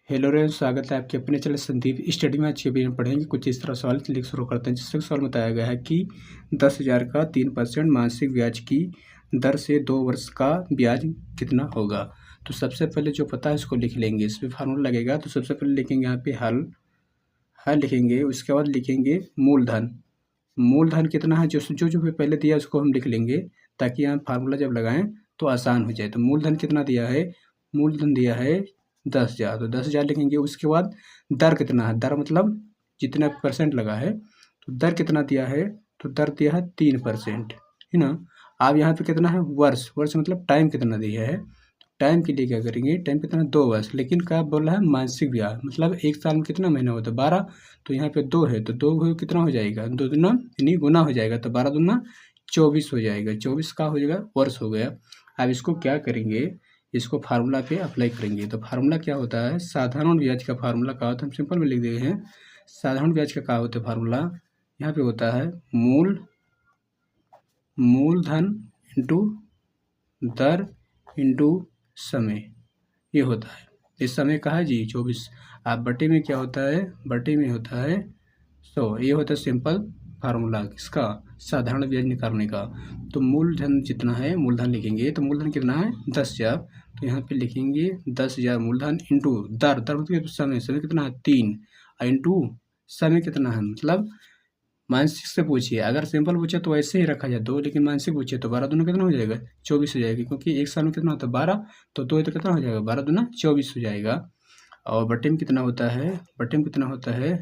Hello rain, स्वागत है आपके अपने चैनल संदीप स्टडी में। अच्छी वीडियो पढ़ेंगे। कुछ इस तरह सवाल लिख शुरू करते हैं। जिससे सवाल बताया गया है कि 10,000 का 3% मासिक ब्याज की दर से 2 वर्ष का ब्याज कितना होगा। तो सबसे पहले जो पता है उसको लिख लेंगे। इस पर फार्मूला लगेगा। तो सबसे पहले लिखेंगे यहाँ पे हल लिखेंगे। उसके बाद लिखेंगे मूलधन। मूलधन कितना है जो जो जो पहले दिया उसको हम लिख लेंगे, ताकि यहाँ फार्मूला जब लगाएं तो आसान हो जाए। तो मूलधन कितना दिया है, मूलधन दिया है 10,000, तो 10,000 लिखेंगे। उसके बाद दर कितना है, दर मतलब जितना परसेंट लगा है, तो दर कितना दिया है, तो दर दिया है 3%, है ना। अब यहाँ पे कितना है, वर्ष, वर्ष मतलब टाइम कितना दिया है। टाइम के लिए क्या करेंगे, टाइम कितना 2 वर्ष, लेकिन क्या बोल रहा है मासिक ब्याज, मतलब एक साल में कितना महीना होता है 12, तो यहाँ पे 2 है तो 2 कितना हो जाएगा, 2 दूना यानी गुना हो जाएगा, तो 12 दूना 24 हो जाएगा। 24 का हो जाएगा, वर्ष हो गया। अब इसको क्या करेंगे, इसको फार्मूला पे अप्लाई करेंगे। तो फार्मूला क्या होता है, साधारण ब्याज का फार्मूला क्या होता है, हम सिंपल में लिख दिए हैं। साधारण ब्याज का क्या होता है फार्मूला, यहाँ पे होता है मूलधन इंटू दर इंटू समय, ये होता है। इस समय का है जी 24, आप बटे में क्या होता है, बटे में होता है 100। ये होता है सिंपल फार्मूला किसका, साधारण ब्याज निकालने का। तो मूलधन जितना है, मूलधन लिखेंगे। तो मूलधन कितना है 10,000, तो यहाँ पे लिखेंगे 10,000 मूलधन इंटू दर, दर मतलब समय, समय कितना है 3, इंटू समय कितना है, मतलब मानसिक से पूछिए। अगर सिंपल पूछे तो ऐसे ही रखा जाए 2, लेकिन मानसिक पूछे तो 12 दूना कितना हो जाएगा 24 हो जाएगा, क्योंकि एक साल में कितना होता है 12, तो 2 तो कितना हो जाएगा 12 दूना 24 हो जाएगा। और बटे में कितना होता है, बटे में कितना होता है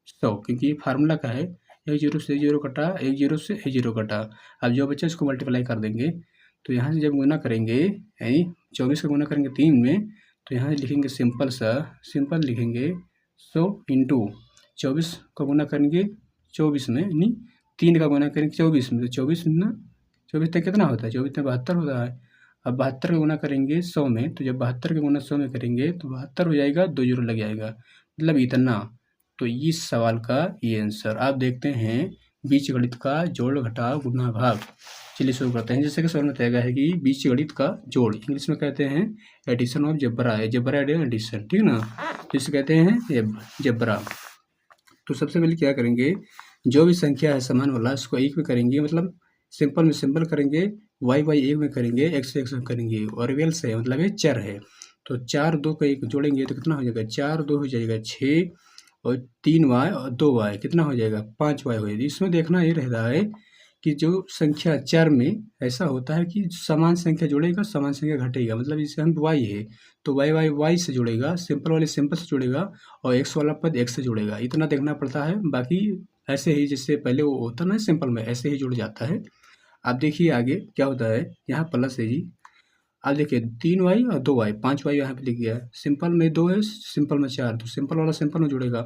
100, क्योंकि फार्मूला का है 1 जीरो से 1 जीरो कटा, 1 जीरो से 1 जीरो कटा। अब जो बच्चे उसको मल्टीप्लाई कर देंगे, तो यहाँ से जब गुना करेंगे यानी 24 का गुना करेंगे 3 में, तो यहाँ लिखेंगे सिंपल लिखेंगे 100 इंटू 24 का गुना करेंगे 24 में, यानी 3 का गुना करेंगे 24 में, तो 24 ना 24 तक कितना होता है, 24 में 72 होता है। अब 72 का गुना करेंगे 100 में, तो जब 72 का गुना 100 में करेंगे तो 72 हो जाएगा, 2 जीरो लग जाएगा, मतलब इतना। तो इस सवाल का ये आंसर आप देखते हैं, बीजगणित का जोड़ घटाव गुणा भाग। चलिए शुरू करते हैं। जैसे कि सवाल में बताया गया है कि बीजगणित का जोड़ इंग्लिश में कहते हैं एडिशन ऑफ जबरा, जबरा एडिशन, ठीक ना, तो इसे कहते हैं जबरा। तो सबसे पहले क्या करेंगे, जो भी संख्या है समान वाला उसको एक में करेंगे, मतलब सिंपल में सिंपल करेंगे, वाई एक में करेंगे, एक्स में करेंगे, और वेल से मतलब ये चर है। तो 4 2 का 1 जोड़ेंगे तो कितना हो जाएगा, 4 2 हो जाएगा 6, और 3 वाई और 2 वाई कितना हो जाएगा 5 वाई हो जाएगा। इसमें देखना ये रहता है कि जो संख्या चर में ऐसा होता है कि समान संख्या जुड़ेगा समान संख्या घटेगा, मतलब जैसे हम वाई है तो वाई से जुड़ेगा, सिंपल वाले सिंपल से जुड़ेगा, और एक्स वाला पद एक्स से जुड़ेगा, इतना देखना पड़ता है। बाकी ऐसे ही जैसे पहले वो होता ना सिंपल में, ऐसे ही जुड़ जाता है। आप देखिए आगे क्या होता है, यहाँ प्लस है जी। अब देखिए 3 वाई और 2 वाई, 5 वाई यहाँ पे लिख गया है। सिंपल में 2 है, सिंपल में 4, तो सिंपल वाला सिंपल में जुड़ेगा,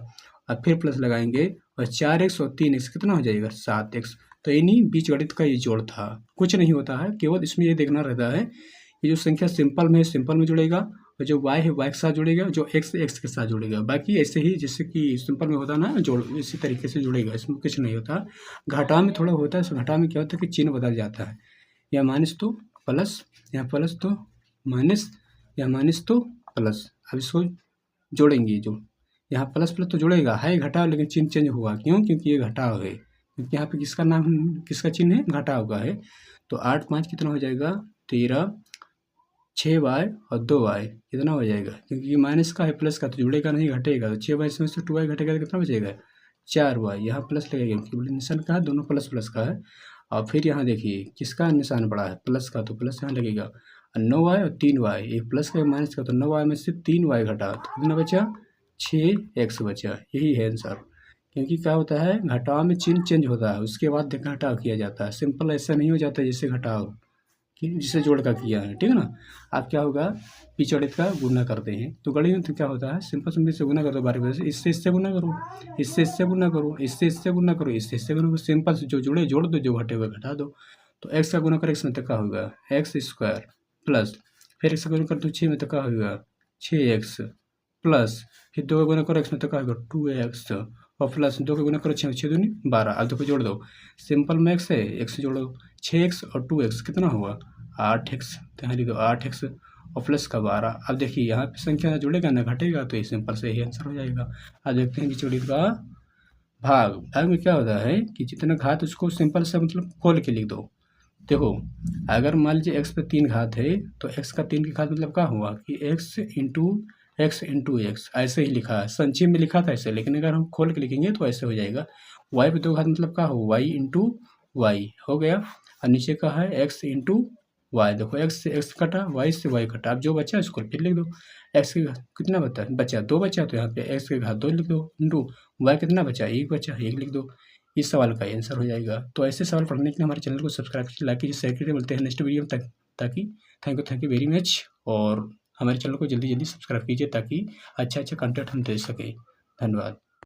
और फिर प्लस लगाएंगे, और 4x और 3x कितना हो जाएगा 7x। तो इन्हीं बीजगणित का ये जोड़ था, कुछ नहीं होता है, केवल इसमें ये देखना रहता है कि जो संख्या सिंपल में है सिंपल में जुड़ेगा, और जो y है y के साथ जुड़ेगा, जो x है x के साथ जुड़ेगा। बाकी ऐसे ही जैसे कि सिंपल में होता ना जोड़, इसी तरीके से जुड़ेगा, इसमें कुछ नहीं होता। घटाव में थोड़ा होता है, घटाव में क्या होता है कि चिन्ह बदल जाता है, या माइनस तो प्लस, या प्लस तो माइनस, या माइनस तो प्लस। अब इसको जोड़ेंगे, जो यहाँ प्लस प्लस तो जुड़ेगा, है घटाव, लेकिन चिन्ह चेंज होगा, क्यों, क्योंकि ये घटाव है, क्योंकि यहाँ पे किसका नाम, किसका चिन्ह है, घटाव का है। तो 8 5 कितना हो जाएगा 13, 6 वाई और 2 वाई कितना हो जाएगा, क्योंकि ये माइनस का है प्लस का तो जुड़ेगा नहीं, घटेगा। तो 6 वाई इसमें से 2 वाई घटेगा तो कितना बचेगा 4 वाई, यहाँ प्लस लगेगा क्योंकि निशान का है, दोनों प्लस प्लस का है। और फिर यहाँ देखिए किसका निशान बड़ा है, प्लस का, तो प्लस यहाँ लगेगा। 9 वाई और 3 वाई, एक प्लस का एक माइनस का, तो 9 वाई में से 3 वाई घटा तो कितना बचा 6x बचा। यही है आंसर, क्योंकि क्या होता है घटाव में चिन्ह चेंज होता है, उसके बाद घटाव किया जाता है। सिंपल ऐसा नहीं हो जाता जैसे घटाव कि जिसे जोड़ का किया है, ठीक है ना। आप क्या होगा बीजगणित का गुना करते हैं, तो गणित में तो क्या होता है सिंपल से गुना कर दो, बारी बारी से, इससे गुना करो, इससे गुना करो, इससे गुना करो, इससे गुना करो, सिंपल से जो जुड़े जोड़ दो, जो घटे हुए घटा दो। तो एक्स का गुना कर एक्स में तो क्या होगा एक्स स्क्वायर, प्लस फिर एक्स का गुना कर दो 6 में तो क्या होगा 6x, प्लस फिर 2 का गुना करो एक्स में तो क्या होगा 2x, और प्लस 2 का गुना करो 6 6 दूनी 12। अब देखो जोड़ दो, सिंपल में एक्स है, एक्स जोड़ो 6x और 2x कितना हुआ 8x, तो यहाँ लिख दो 8x, और प्लस का 12। अब देखिए यहाँ पे संख्या जुड़ेगा ना घटेगा, तो ये सिंपल से ही आंसर हो जाएगा। अब देखते हैं विचोड़ित का भाग। भाग में क्या होता है कि जितना घात उसको सिंपल से मतलब खोल के लिख दो। देखो अगर मान लीजिए x पे 3 घात है तो x का 3 की घात मतलब क्या हुआ कि x इंटू एक्स, ऐसे ही लिखा है, संक्षेप में लिखा था ऐसे, लेकिन अगर हम खोल के लिखेंगे तो ऐसे हो जाएगा। y पे 2 घात मतलब क्या हो, y इंटू वाई हो गया, और नीचे का है x इंटू वाई। देखो x से x कटा, y से y कटा, अब जो बचा इसको फिर लिख दो। x के कितना बचा 2 बचा, तो यहाँ पे x के घात 2 लिख दो, इंटू y कितना बचा 1 बचा, 1 लिख दो। इस सवाल का आंसर हो जाएगा। तो ऐसे सवाल पढ़ने के लिए हमारे चैनल को सब्सक्राइब कीजिए, लाइक कीजिए, शेयर कीजिए। मिलते हैं नेक्स्ट वीडियो में, ताकि थैंक यू वेरी मच। और हमारे चैनल को जल्दी सब्सक्राइब कीजिए ताकि अच्छा कंटेंट हम दे सकें। धन्यवाद।